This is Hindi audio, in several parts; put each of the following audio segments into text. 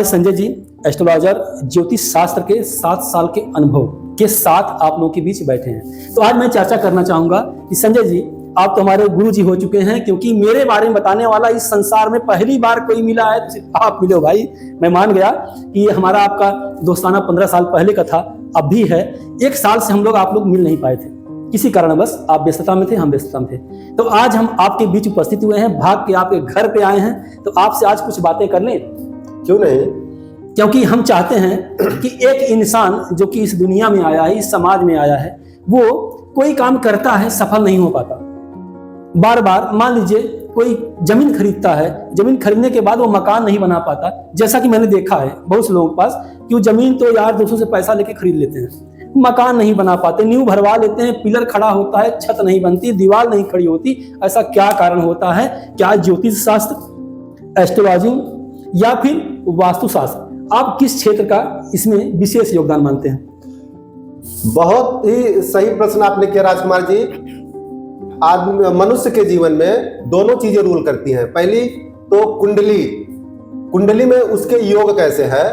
संजय जी एस्ट्रोलॉजर ज्योतिष शास्त्र के 7 साल के अनुभव के साथ आप लोगों के बीच बैठे हैं। तो आज मैं चर्चा करना चाहूंगा कि संजय जी आप तो हमारे गुरु जी हो चुके हैं, क्योंकि मेरे बारे में बताने वाला इस संसार में पहली बार कोई मिला है तो सिर्फ आप मिले हो भाई। मैं मान गया कि ये हमारा आपका दोस्ताना 15 साल पहले का था, अब भी है। 1 साल से हम लोग आप लोग मिल नहीं पाए थे किसी कारणवश, आप व्यस्तता में थे, हम व्यस्तता में थे। तो आज हम आपके बीच उपस्थित हुए हैं, भाग के आपके घर पे आए हैं। तो आपसे आज कुछ बातें कर लें, क्यों नहीं? क्योंकि हम चाहते हैं कि एक इंसान जो कि इस दुनिया में आया है, इस समाज में आया है, वो कोई काम करता है सफल नहीं हो पाता। बार बार मान लीजिए कोई जमीन खरीदता है, जमीन खरीदने के बाद वो मकान नहीं बना पाता। जैसा कि मैंने देखा है बहुत से लोगों के पास कि वो जमीन तो यार दोस्तों से पैसा लेके खरीद लेते हैं, मकान नहीं बना पाते, नींव भरवा लेते हैं, पिलर खड़ा होता है, छत नहीं बनती, दीवार नहीं खड़ी होती। ऐसा क्या कारण होता है? क्या ज्योतिष शास्त्र, एस्ट्रोलॉजी या फिर वास्तुशास्त्र, आप किस क्षेत्र का इसमें विशेष योगदान मानते हैं? बहुत ही सही प्रश्न आपने किया राजकुमार जी। आदमी मनुष्य के जीवन में दोनों चीजें रूल करती हैं। पहली तो कुंडली में उसके योग कैसे है,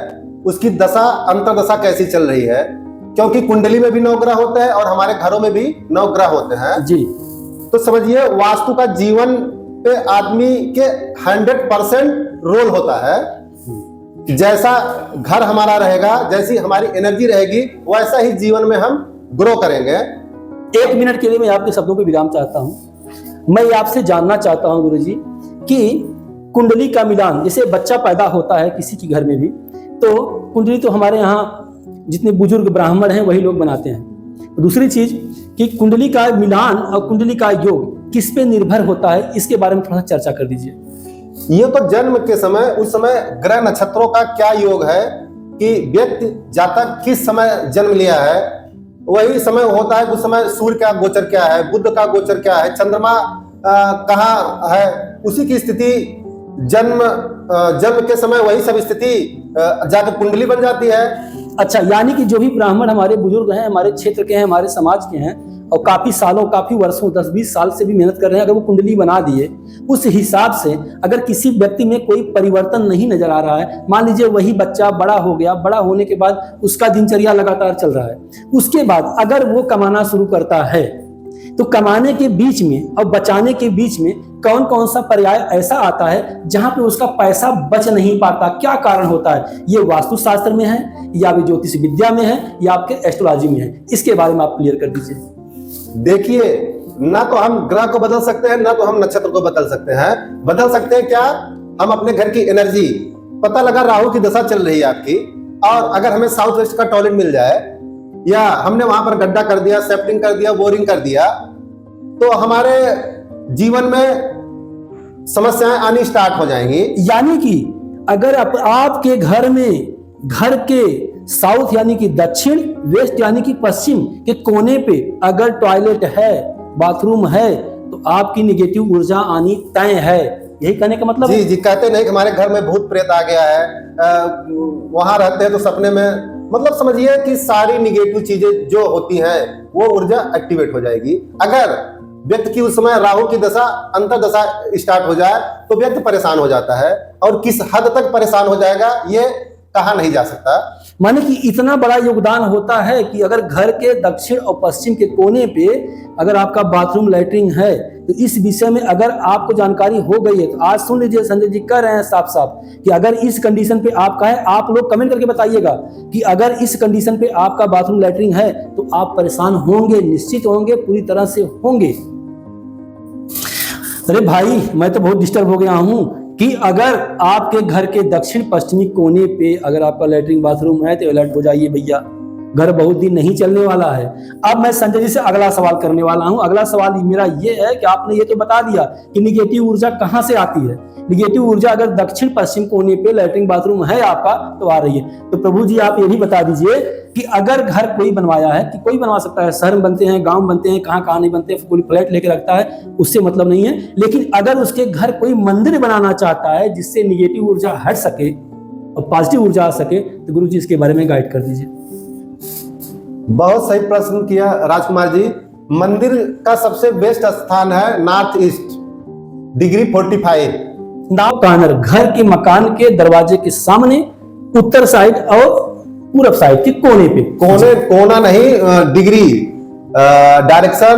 उसकी दशा अंतर्दशा कैसी चल रही है, क्योंकि कुंडली में भी 9 ग्रह होते हैं और हमारे घरों में भी 9 ग्रह होते हैं जी। तो समझिए वास्तु का जीवन पे आदमी के 100% रोल होता है। जैसा घर हमारा रहेगा, जैसी हमारी एनर्जी रहेगी, वैसा ही जीवन में हम ग्रो करेंगे। 1 मिनट के लिए मैं आपके शब्दों पे विराम चाहता हूं। मैं आपसे जानना चाहता हूं गुरुजी कि कुंडली का मिलान, जैसे बच्चा पैदा होता है किसी के घर में भी, तो कुंडली तो हमारे यहाँ जितने बुजुर्ग ब्राह्मण हैं वही लोग बनाते हैं। दूसरी चीज कि कुंडली का मिलान और कुंडली का योग किस पे निर्भर होता है, इसके बारे में थोड़ा चर्चा कर दीजिए। ये तो जन्म के समय, उस समय ग्रह नक्षत्रों का क्या योग है कि व्यक्ति जातक किस समय जन्म लिया है, वही समय होता है। उस समय सूर्य का गोचर क्या है, बुध का गोचर क्या है, चंद्रमा कहाँ है, उसी की स्थिति जन्म के समय वही सब स्थिति जाकर कुंडली बन जाती है। अच्छा, यानी कि जो भी ब्राह्मण हमारे बुजुर्ग हैं, हमारे क्षेत्र के हैं, हमारे समाज के हैं और काफी सालों, काफी वर्षों, 10-20 साल से भी मेहनत कर रहे हैं, अगर वो कुंडली बना दिए, उस हिसाब से अगर किसी व्यक्ति में कोई परिवर्तन नहीं नजर आ रहा है, मान लीजिए वही बच्चा बड़ा हो गया, बड़ा होने के बाद उसका दिनचर्या लगातार चल रहा है, उसके बाद अगर वो कमाना शुरू करता है, तो कमाने के बीच में और बचाने के बीच में कौन कौन सा पर्याय ऐसा आता है जहां पे उसका पैसा बच नहीं पाता? क्या कारण होता है? ये वास्तुशास्त्र में है या भी ज्योतिष विद्या में है या आपके एस्ट्रोलॉजी में है? इसके बारे में आप क्लियर कर दीजिए। देखिए, ना तो हम ग्रह को बदल सकते हैं, ना तो हम नक्षत्र को बदल सकते हैं। बदल सकते हैं क्या? हम अपने घर की एनर्जी, पता लगा राहु की दशा चल रही है आपकी, और अगर हमें साउथ वेस्ट का टॉयलेट मिल जाए या हमने वहां पर गड्ढा कर दिया, सेप्टिंग कर दिया, बोरिंग कर दिया, तो हमारे जीवन में समस्याएं आनी स्टार्ट हो जाएंगी। यानी कि अगर आपके घर में, घर के साउथ यानी कि दक्षिण, वेस्ट यानी कि पश्चिम के कोने पे अगर टॉयलेट है, बाथरूम है, तो आपकी निगेटिव ऊर्जा आनी तय है। यही कहने का मतलब? जी, कहते नहीं कि हमारे घर में भूत प्रेत आ गया है, वहां रहते हैं तो सपने में, मतलब समझिए कि सारी निगेटिव चीजें जो होती हैं वो ऊर्जा एक्टिवेट हो जाएगी। अगर व्यक्ति की उस समय राहु की दशा, अंतर्दशा स्टार्ट हो जाए तो व्यक्ति परेशान हो जाता है, और किस हद तक परेशान हो जाएगा ये कहा नहीं जा सकता। माने कि इतना बड़ा योगदान होता है कि अगर घर के दक्षिण और पश्चिम के कोने पे अगर आपका बाथरूम, लैट्रिन है, तो इस विषय में अगर आपको जानकारी हो गई है तो आज सुन लीजिए, संजय जी कह रहे हैं साफ साफ कि अगर इस कंडीशन पे आपका है, आप लोग कमेंट करके बताइएगा कि अगर इस कंडीशन पे आपका बाथरूम, लैट्रिन है तो आप परेशान होंगे, निश्चित होंगे, पूरी तरह से होंगे। अरे भाई, मैं तो बहुत डिस्टर्ब हो गया हूं कि अगर आपके घर के दक्षिण पश्चिमी कोने पे अगर आपका लैट्रिन, बाथरूम है तो अलर्ट हो जाइए भैया, घर बहुत दिन नहीं चलने वाला है। अब मैं संजय जी से अगला सवाल करने वाला हूं। अगला सवाल मेरा ये है कि आपने ये तो बता दिया कि निगेटिव ऊर्जा कहां से आती है। निगेटिव ऊर्जा अगर दक्षिण पश्चिम कोने पे लैट्रिन, बाथरूम है आपका तो आ रही है। तो प्रभु जी आप ये भी बता दीजिए कि अगर घर कोई बनवाया है, कि कोई बनवा सकता है, शहर में बनते हैं, गांव बनते हैं, कहां नहीं बनते, कोई फ्लैट लेके रखता है, उससे मतलब नहीं है, लेकिन अगर उसके घर कोई मंदिर बनाना चाहता है जिससे निगेटिव ऊर्जा हट सके और पॉजिटिव ऊर्जा आ सके, तो गुरु जी इसके बारे में गाइड कर दीजिए। बहुत सही प्रश्न किया राजकुमार जी। मंदिर का सबसे बेस्ट स्थान है नॉर्थ ईस्ट, डिग्री 45 नाव कॉर्नर, घर के मकान के दरवाजे के सामने उत्तर साइड और पूरब साइड के कोने पे। कोना नहीं, डिग्री, डायरेक्शन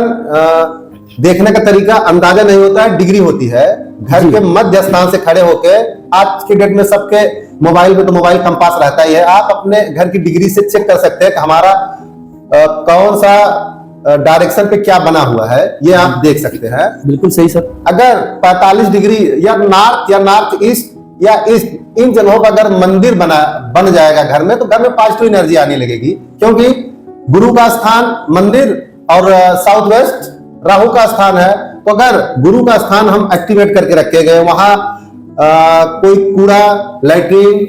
देखने का तरीका अंदाजा नहीं होता है, डिग्री होती है। घर के मध्य स्थान से खड़े होके, आज के डेट में सबके मोबाइल में तो मोबाइल कंपास रहता ही है, आप अपने घर की डिग्री से चेक कर सकते हैं कि हमारा कौन सा डायरेक्शन पे क्या बना हुआ है, ये आप देख सकते हैं। बिल्कुल सही सर। अगर 45 डिग्री या नॉर्थ ईस्ट या ईस्ट इन जगहों पर अगर मंदिर बन जाएगा घर में, तो घर में पॉजिटिव एनर्जी आने लगेगी, क्योंकि गुरु का स्थान मंदिर और साउथ वेस्ट राहु का स्थान है। तो अगर गुरु का स्थान हम एक्टिवेट करके रखे गए, वहां कोई कूड़ा, लैट्रिन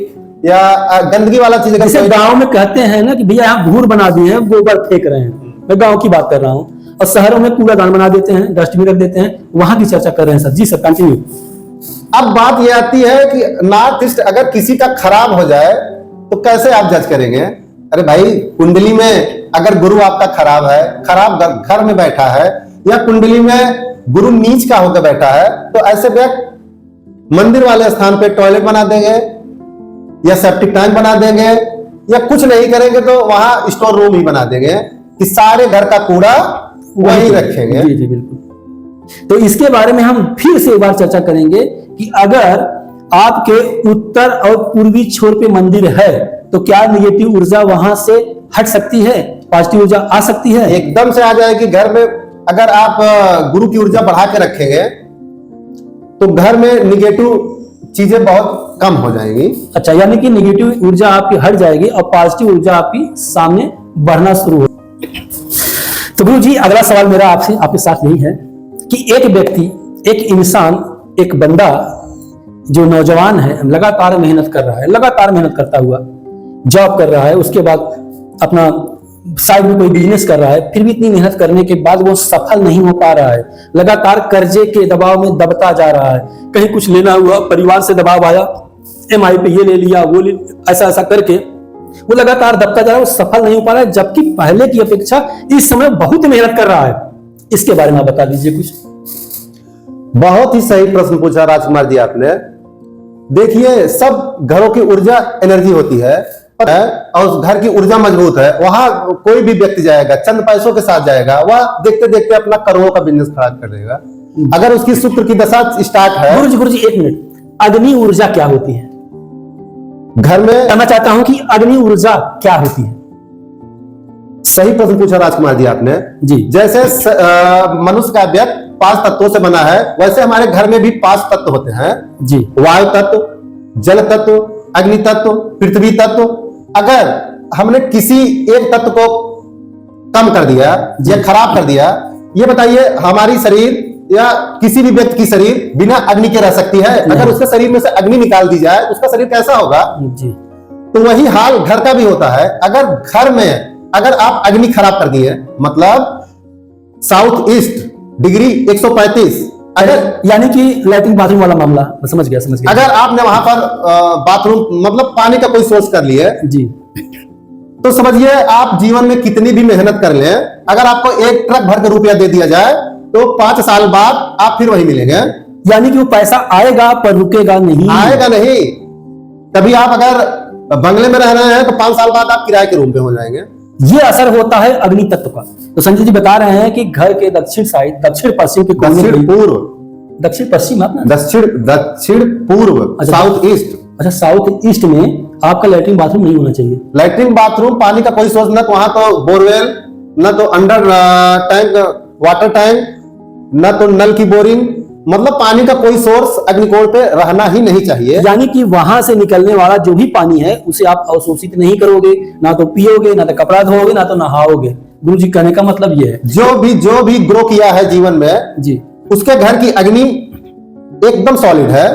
या गंदगी वाला चीज, जैसे गांव में कहते हैं ना कि भैया यहाँ घूर बना दिए हैं, गोबर फेंक रहे हैं, मैं गांव की बात कर रहा हूँ, और शहरों में कूड़ादान बना देते हैं, डस्टबिन रख देते हैं, वहां की चर्चा कर रहे हैं सर। जी सर, कंटिन्यू। अब बात यह आती है कि नॉर्थ ईस्ट अगर किसी का खराब हो जाए तो कैसे आप जज करेंगे? अरे भाई, कुंडली में अगर गुरु आपका खराब है, खराब घर में बैठा है, या कुंडली में गुरु नीच का होकर बैठा है, तो ऐसे व्यक्ति मंदिर वाले स्थान पे टॉयलेट बना देंगे या सेप्टिक टैंक बना देंगे, या कुछ नहीं करेंगे तो वहां स्टोर रूम ही बना देंगे कि सारे घर का कूड़ा वहीं रखेंगे। जी जी बिल्कुल। तो इसके बारे में हम फिर से एक बार चर्चा करेंगे कि अगर आपके उत्तर और पूर्वी छोर पे मंदिर है तो क्या निगेटिव ऊर्जा वहां से हट सकती है, पॉजिटिव ऊर्जा आ सकती है? एकदम से आ जाएगी। घर में अगर आप गुरु की ऊर्जा बढ़ा के रखेंगे तो घर में निगेटिव चीजें बहुत कम हो जाएंगी। अच्छा, यानी कि निगेटिव ऊर्जा आपकी हट जाएगी और पॉजिटिव ऊर्जा आपकी सामने बढ़ना शुरू हो। तो गुरु जी, अगला सवाल मेरा आपके साथ यही है कि एक व्यक्ति, एक इंसान, एक बंदा जो नौजवान है, लगातार मेहनत कर रहा है, लगातार मेहनत करता हुआ जॉब कर रहा है, उसके बाद अपना साइड में कोई बिजनेस कर रहा है, फिर भी इतनी मेहनत करने के बाद वो सफल नहीं हो पा रहा है, लगातार कर्जे के दबाव में दबता जा रहा है, कहीं कुछ लेना हुआ, परिवार से दबाव आया, EMI पे ये ले लिया, वो ले, ऐसा करके वो लगातार दबता जा रहा है, वो सफल नहीं हो पा रहा है, जबकि पहले की अपेक्षा इस समय बहुत मेहनत कर रहा है। इसके बारे में बता दीजिए कुछ। बहुत ही सही प्रश्न पूछा राजकुमार जी आपने। देखिए, सब घरों की ऊर्जा एनर्जी होती है और घर की ऊर्जा मजबूत है, वहां कोई भी व्यक्ति जाएगा, चंद पैसों के साथ जाएगा, वह देखते देखते अपना करोड़ों का बिजनेस खड़ा कर देगा। अगर उसकी शुक्र की दशा स्टार्ट है। गुरु जी एक मिनट, अग्नि ऊर्जा क्या होती है? घर में मैं चाहता हूं कि अग्नि ऊर्जा क्या होती है? सही प्रश्न पूछा राजकुमार जी आपने जी। जैसे मनुष्य का व्यक्ति 5 तत्वों से बना है, वैसे हमारे घर में भी 5 तत्व होते हैं जी। वायु तत्व, जल तत्व, अग्नि तत्व, पृथ्वी तत्व। अगर हमने किसी एक तत्व को कम कर दिया या खराब कर दिया, ये बताइए हमारी शरीर या किसी भी व्यक्ति की शरीर बिना अग्नि के रह सकती है? अगर उसके शरीर में से अग्नि निकाल दी जाए, उसका शरीर कैसा होगा जी। तो वही हाल घर का भी होता है। अगर घर में अगर आप अग्नि खराब कर दिए, मतलब साउथ ईस्ट डिग्री 135, अगर यानी कि लैट्रिन बाथरूम वाला मामला, समझ गया। अगर आपने वहां पर बाथरूम मतलब पानी का कोई सोर्स कर लिए जी, तो समझिए आप जीवन में कितनी भी मेहनत कर लें, अगर आपको 1 ट्रक भर के रुपया दे दिया जाए तो 5 साल बाद आप फिर वही मिलेंगे। यानी कि वो पैसा आएगा पर रुकेगा नहीं। आएगा नहीं। तभी आप अगर बंगले में रह रहे हैं तो 5 साल बाद आप किराए के रूम पे हो जाएंगे। ये असर होता है अग्नि तत्व का। तो संजय जी बता रहे हैं कि घर के दक्षिण साइड, दक्षिण पश्चिम के कोने, दक्षिण पूर्व, दक्षिण पश्चिम, दक्षिण पूर्व, साउथ ईस्ट। अच्छा, साउथ ईस्ट में आपका लैट्रिन बाथरूम नहीं होना चाहिए। लैट्रिन बाथरूम, पानी का कोई सोर्स, न तो वहां तो बोरवेल, न तो अंडर टैंक वाटर टैंक, न तो नल की बोरिंग, मतलब पानी का कोई सोर्स अग्निकोण पे रहना ही नहीं चाहिए। यानी कि वहां से निकलने वाला जो भी पानी है उसे आप अवशोषित नहीं करोगे, ना तो पियोगे, ना तो कपड़ा धोओगे, ना तो नहाओगे। गुरु जी कहने का मतलब ये है जो भी ग्रो किया है जीवन में जी, उसके घर की अग्नि एकदम सॉलिड है।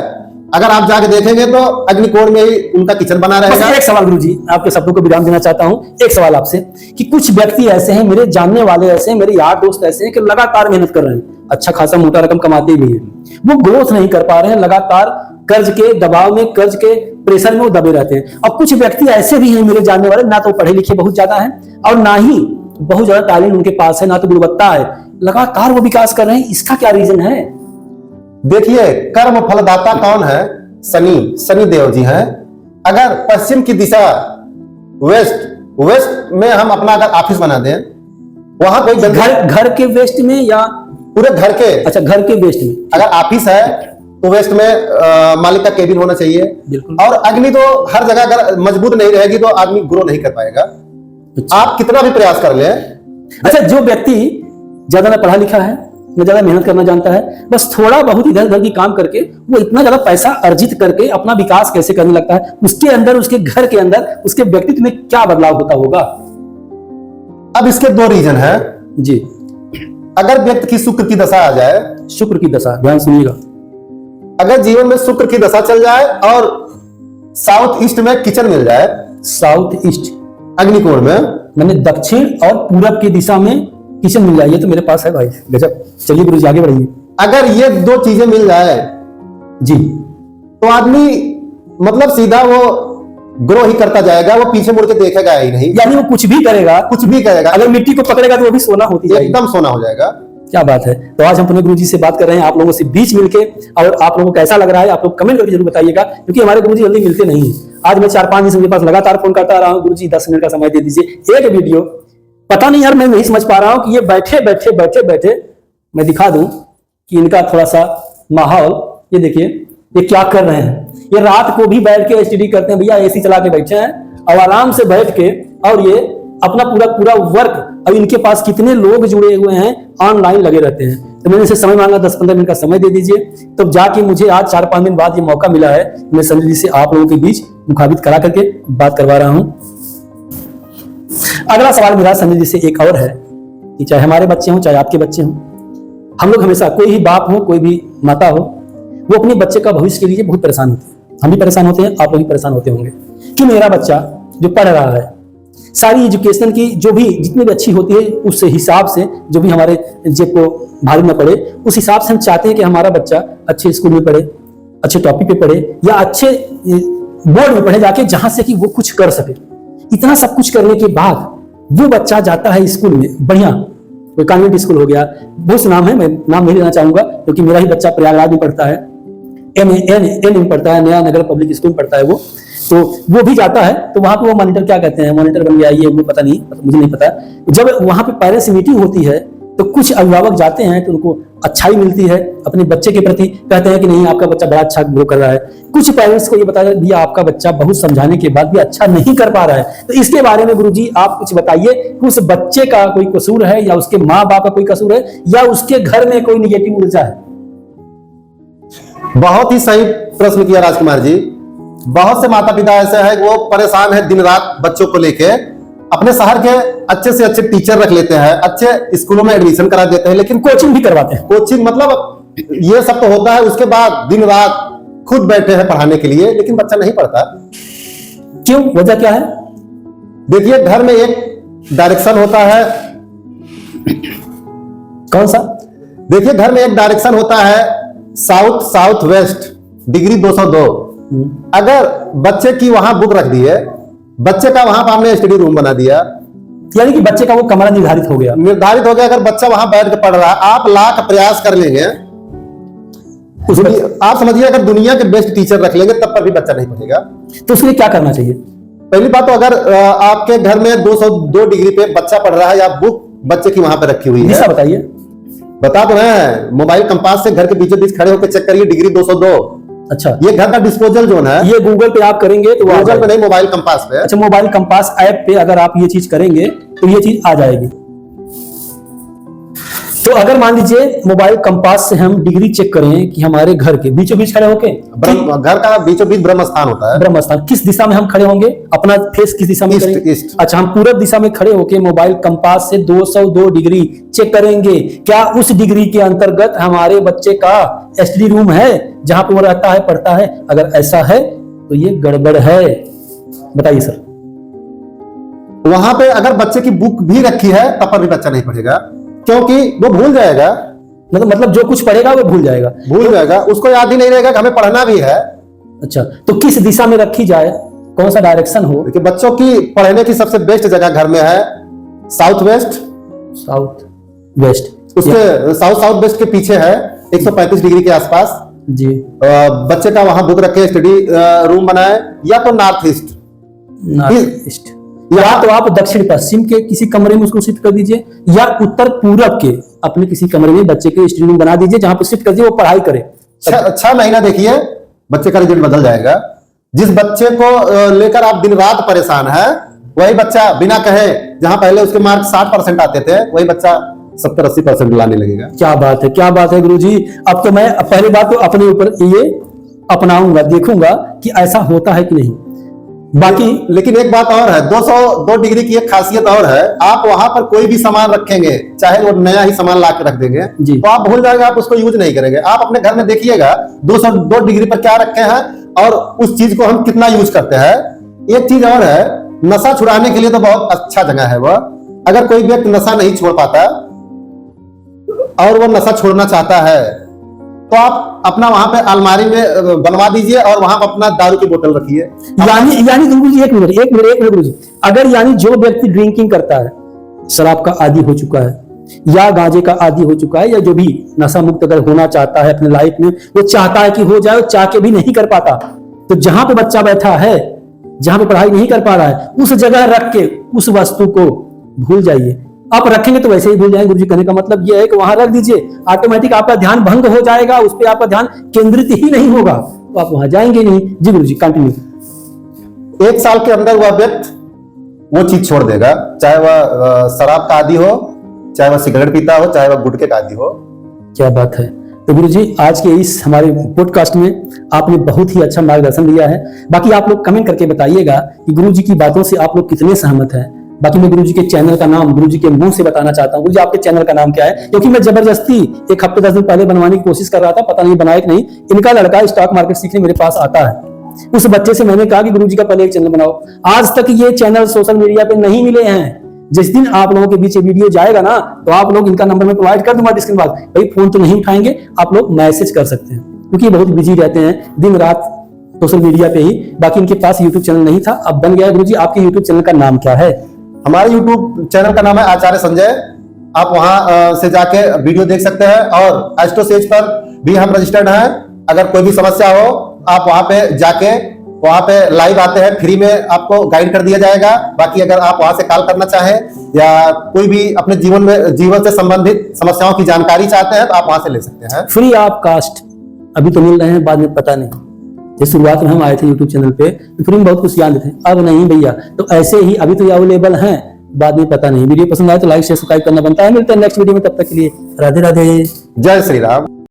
अगर आप जाके देखेंगे तो अग्निकोण में ही उनका किचन बना रहेगा। एक सवाल गुरु जी, आपके शब्दों को विराम देना चाहता हूं। एक सवाल आपसे कि कुछ व्यक्ति ऐसे हैं, मेरे जानने वाले ऐसे हैं, मेरे यार दोस्त ऐसे हैं कि लगातार मेहनत कर रहे हैं, अच्छा खासा मोटा रकम कमाते भी हैं, वो ग्रोथ नहीं कर पा रहे हैं, लगातार कर्ज के दबाव में, कर्ज के प्रेशर में वो दबे रहते हैं। और कुछ व्यक्ति ऐसे भी हैं मेरे जानने वाले, ना तो पढ़े लिखे बहुत ज्यादा है और ना ही बहुत ज्यादा तालीम उनके पास है, ना तो गुणवत्ता है, लगातार वो विकास कर रहे हैं। इसका क्या रीजन है? देखिए, कर्म फलदाता कौन है? शनि देव जी हैं। अगर पश्चिम की दिशा वेस्ट में हम अपना अगर ऑफिस बना दें, वहां कोई घर के वेस्ट में या पूरे घर के, अच्छा घर के वेस्ट में अगर ऑफिस है तो वेस्ट में मालिक का केबिन होना चाहिए। बिल्कुल। और अग्नि तो हर जगह अगर मजबूत नहीं रहेगी तो आदमी ग्रो नहीं कर पाएगा। अच्छा। आप कितना भी प्रयास कर लें। अच्छा, जो व्यक्ति ज्यादा ना पढ़ा लिखा है, न ज्यादा मेहनत करना जानता है, बस थोड़ा बहुत इधर उधर की काम करके वो इतना ज्यादा पैसा अर्जित करके अपना विकास कैसे करने लगता है, उसके अंदर, उसके घर के अंदर, उसके व्यक्तित्व में क्या बदलाव होता होगा? अब इसके दो रीजन है जी। अगर व्यक्ति की शुक्र की दशा आ जाए, शुक्र की दशा, ध्यान सुनिएगा, अगर जीवन में शुक्र की दशा चल जाए और साउथ ईस्ट में किचन मिल जाए, साउथ ईस्ट अग्निकोण में, मैंने दक्षिण और पूरब की दिशा में किचन मिल जाए, ये तो मेरे पास है भाई, गजब। चलिए गुरु जी आगे बढ़िए। अगर ये दो चीजें मिल जाए जी, तो आदमी मतलब सीधा वो ग्रो ही करता जाएगा, वो पीछे मुड़ के देखेगा ही नहीं। यानी वो कुछ भी करेगा, कुछ भी करेगा, अगर मिट्टी को पकड़ेगा तो वो भी सोना होती जाएगी, एकदम सोना हो जाएगा। क्या बात है। तो आज हम अपने गुरु जी से बात कर रहे हैं, आप लोगों से बीच मिलके, और आप लोगों को कैसा लग रहा है आप लोग कमेंट करके जरूर बताइएगा, क्योंकि हमारे गुरु जी जल्दी मिलते नहीं है। आज मैं 4-5 दिन से उनके पास लगातार फोन करता रहा हूँ, गुरु जी 10 मिनट का समय दे दीजिए, एक वीडियो। पता नहीं यार, मैं नहीं समझ पा रहा हूँ कि ये बैठे बैठे मैं दिखा दूं कि इनका थोड़ा सा माहौल, ये देखिए ये क्या कर रहे हैं। ये रात को भी बैठ के एसटीडी करते हैं भैया, एसी चला के बैठे हैं और आराम से बैठ के, और ये अपना पूरा वर्क, अब इनके पास कितने लोग जुड़े हुए हैं, ऑनलाइन लगे रहते हैं। तो मैंने इनसे समय मांगा, 10-15 मिनट का समय दे दीजिए। तब जाके मुझे आज 4-5 दिन बाद ये मौका मिला है, मैं संजय जी से आप लोगों के बीच मुखाबित करा करके बात करवा रहा हूं। अगला सवाल मेरा संजय जी से एक और है कि चाहे हमारे बच्चे हों, चाहे आपके बच्चे हों, हम लोग हमेशा, कोई भी बाप हो, कोई भी माता हो, वो अपने बच्चे का भविष्य के लिए बहुत परेशान होते हैं। हम भी परेशान होते हैं, आप लोग भी परेशान होते होंगे कि मेरा बच्चा जो पढ़ रहा है, सारी एजुकेशन की जो भी जितनी भी अच्छी होती है, उस हिसाब से जो भी हमारे जेब को भारी न पड़े, उस हिसाब से हम चाहते हैं कि हमारा बच्चा अच्छे स्कूल में पढ़े, अच्छे टॉपिक पे पढ़े, या अच्छे बोर्ड में पढ़े जाके, जहां से कि वो कुछ कर सके। इतना सब कुछ करने के बाद वो बच्चा जाता है स्कूल में, बढ़िया कोई कॉन्वेंट स्कूल हो गया, बहुत से नाम है, मैं नाम नहीं लेना चाहूंगा क्योंकि मेरा ही बच्चा प्रयागराज में पढ़ता है, एन में पढ़ता है, नया नगर पब्लिक स्कूल में पढ़ता है वो, तो वो भी जाता है। तो वहां पे वो मॉनिटर, क्या कहते हैं, मॉनिटर बन गया ये वो, पता नहीं, मुझे नहीं पता। जब वहां पे पेरेंट्स मीटिंग होती है तो कुछ अभिभावक जाते हैं तो उनको अच्छाई मिलती है, अपने बच्चे के प्रति कहते हैं कि नहीं आपका बच्चा बड़ा अच्छा ग्रो कर रहा है। कुछ पेरेंट्स को ये बताया भैया आपका बच्चा बहुत समझाने के बाद भी अच्छा नहीं कर पा रहा है। तो इसके बारे में गुरुजी आप कुछ बताइए कि उस बच्चे का कोई कसूर है, या उसके माँ बाप का कोई कसूर है, या उसके घर में कोई निगेटिव ऊर्जा है? बहुत ही सही प्रश्न किया राजकुमार जी। बहुत से माता पिता ऐसे हैं वो परेशान है दिन रात बच्चों को लेके, अपने शहर के अच्छे से अच्छे टीचर रख लेते हैं, अच्छे स्कूलों में एडमिशन करा देते हैं, लेकिन कोचिंग भी करवाते हैं। कोचिंग मतलब ये सब तो होता है, उसके बाद दिन रात खुद बैठे हैं पढ़ाने के लिए, लेकिन बच्चा नहीं पढ़ता। क्यों, वजह क्या है? देखिए घर में एक डायरेक्शन होता है। कौन सा? देखिए घर में एक डायरेक्शन होता है, साउथ वेस्ट, डिग्री 202। अगर बच्चे की वहां बुक रख दी है, बच्चे का वहां पर हमने स्टडी रूम बना दिया, यानी कि बच्चे का वो कमरा निर्धारित हो गया। अगर बच्चा वहां बैठ के पढ़ रहा है, आप लाख प्रयास कर लेंगे, आप समझिए अगर दुनिया के बेस्ट टीचर रख लेंगे तब पर भी बच्चा नहीं पढ़ेगा। तो उसके लिए क्या करना चाहिए? पहली बात तो अगर आपके घर में 202 डिग्री पे बच्चा पढ़ रहा है, या बुक बच्चे की वहां पर रखी हुई है, बताइए। बता तो है, मोबाइल कंपास से घर के बीचों बीच खड़े होकर चेक करिए, डिग्री 202। अच्छा, ये घर का डिस्पोजल जोन है। ये गूगल पे आप करेंगे तो गूगल पे नहीं, मोबाइल कंपास पे। अच्छा, मोबाइल कंपास ऐप पे अगर आप ये चीज करेंगे तो ये चीज आ जाएगी। तो अगर मान लीजिए मोबाइल कंपास से हम डिग्री चेक करें कि हमारे घर के बीचों बीच खड़े होके, घर का बीचों बीच ब्रह्म स्थान होता है। ब्रह्म स्थान, किस दिशा में हम खड़े होंगे? अपना फेस किस दिशा में करेंगे? ईस्ट। अच्छा, हम पूरब दिशा में खड़े होके मोबाइल कंपास से 202 डिग्री चेक करेंगे, क्या उस डिग्री के अंतर्गत हमारे बच्चे का स्टडी रूम है जहां पे वो रहता है, पढ़ता है? अगर ऐसा है तो ये गड़बड़ है। बताइए सर। वहां पे अगर बच्चे की बुक भी रखी है तब पर भी बच्चा नहीं पढ़ेगा, क्योंकि वो भूल जाएगा। मतलब जो कुछ पढ़ेगा वो भूल जाएगा, उसको याद ही नहीं रहेगा कि हमें पढ़ना भी है। अच्छा, तो किस दिशा में रखी जाए, कौन सा डायरेक्शन हो? देखिए बच्चों की पढ़ने की सबसे बेस्ट जगह घर में है साउथ वेस्ट। साउथ वेस्ट, उसके साउथ वेस्ट के पीछे है 135 डिग्री के आसपास। जी। बच्चे का वहां बुक रखे, स्टडी रूम बनाए, या तो नॉर्थ ईस्ट, नॉर्थ ईस्ट, या तो आप दक्षिण पश्चिम के किसी कमरे में उसको शिफ्ट कर दीजिए, या उत्तर पूरब के अपने किसी कमरे में बच्चे के स्टडी रूम बना दीजिए, जहां पे शिफ्ट कर दीजिए, वो पढ़ाई करे। 6 महीना देखिए, बच्चे का रिजल्ट बदल जाएगा। जिस बच्चे को लेकर आप दिन रात परेशान हैं, वही बच्चा बिना कहे, जहां पहले उसके मार्क 60% आते थे, वही बच्चा 70-80% लाने लगेगा। क्या बात है, क्या बात है गुरुजी। अब तो मैं पहली बात तो अपने ऊपर ये अपनाऊंगा, देखूंगा कि ऐसा होता है कि नहीं। बाकी लेकिन एक बात और है, 202 डिग्री की एक खासियत और है, आप वहां पर कोई भी सामान रखेंगे, चाहे वो नया ही सामान ला के रख देंगे, तो आप भूल जाएंगे, आप उसको यूज नहीं करेंगे। आप अपने घर में देखिएगा 202 डिग्री पर क्या रखे हैं और उस चीज को हम कितना यूज करते हैं। एक चीज और है, नशा छुड़ाने के लिए तो बहुत अच्छा जगह है वह। अगर कोई व्यक्ति नशा नहीं छोड़ पाता और वो नशा छोड़ना चाहता है, तो आप अपना वहां पे अलमारी में बनवा दीजिए और वहां पर अपना दारू की बोतल रखिए। यानी गुरुजी एक मिनट गुरुजी, अगर यानी जो व्यक्ति ड्रिंकिंग करता है, शराब का आदी हो चुका है, या गांजे का आदी हो चुका है, या जो भी नशा मुक्त अगर होना चाहता है अपने लाइफ में, वो चाहता है कि हो जाए, वो चाह के भी नहीं कर पाता, तो जहां पे बच्चा बैठा है, जहां पे पढ़ाई नहीं कर पा रहा है, उस जगह रख के उस वस्तु को भूल जाइए। आप रखेंगे तो वैसे ही भूल जाएंगे। गुरुजी कहने का मतलब यह है कि वहां रख दीजिए, ऑटोमेटिक आपका ध्यान भंग हो जाएगा, उस पर आपका ध्यान केंद्रित ही नहीं होगा, तो आप वहां जाएंगे नहीं। जी गुरुजी कंटिन्यू। 1 साल के अंदर वह व्यक्ति वो चीज छोड़ देगा, चाहे वह शराब का आदी हो, चाहे वह सिगरेट पीता हो, चाहे वह गुटखे का आदी हो। क्या बात है। तो गुरुजी आज के इस हमारे पॉडकास्ट में आपने बहुत ही अच्छा मार्गदर्शन दिया है। बाकी आप लोग कमेंट करके बताइएगा कि गुरुजी की बातों से आप लोग कितने सहमत हैं। बाकी मैं गुरुजी के चैनल का नाम गुरुजी के मुंह से बताना चाहता हूँ। गुरुजी आपके चैनल का नाम क्या है? क्योंकि मैं जबरदस्ती 1 हफ्ते 10 दिन पहले बनवाने की कोशिश कर रहा था, पता नहीं बनाया कि नहीं। इनका लड़का स्टॉक मार्केट सीखने मेरे पास आता है, उस बच्चे से मैंने कहा कि गुरुजी का पहले एक चैनल बनाओ। आज तक ये चैनल सोशल मीडिया पे नहीं मिले हैं। जिस दिन आप लोगों के बीच ये वीडियो जाएगा ना, तो आप लोग इनका नंबर मैं प्रोवाइड कर दूंगा डिस्क्रिप्शन बॉक्स। भाई फोन तो नहीं उठाएंगे, आप लोग मैसेज कर सकते हैं, क्योंकि बहुत बिजी रहते हैं दिन रात सोशल मीडिया पे ही। बाकी इनके पास यूट्यूब चैनल नहीं था, अब बन गया। गुरुजी आपके यूट्यूब चैनल का नाम क्या है? हमारे यूट्यूब चैनल का नाम है आचार्य संजय। आप वहां से जाके वीडियो देख सकते हैं, और एस्ट्रोसेज पर भी हम रजिस्टर्ड हैं। अगर कोई भी समस्या हो, आप वहां पे जाके वहां पे लाइव आते हैं, फ्री में आपको गाइड कर दिया जाएगा। बाकी अगर आप वहां से कॉल करना चाहें या कोई भी अपने जीवन से संबंधित समस्याओं की जानकारी चाहते हैं, तो आप वहां से ले सकते हैं। फ्री ऑफ कास्ट अभी तो मिल रहे हैं, बाद में पता नहीं। ये शुरुआत में हम आए थे यूट्यूब चैनल पे तो फ्री में बहुत कुछ जानते थे, अब नहीं भैया। तो ऐसे ही अभी तो ये अवेलेबल हैं, बाद में पता नहीं। वीडियो पसंद आए तो लाइक शेयर सब्सक्राइब करना बनता है। मिलते हैं नेक्स्ट वीडियो में, तब तक के लिए राधे राधे, जय श्री राम।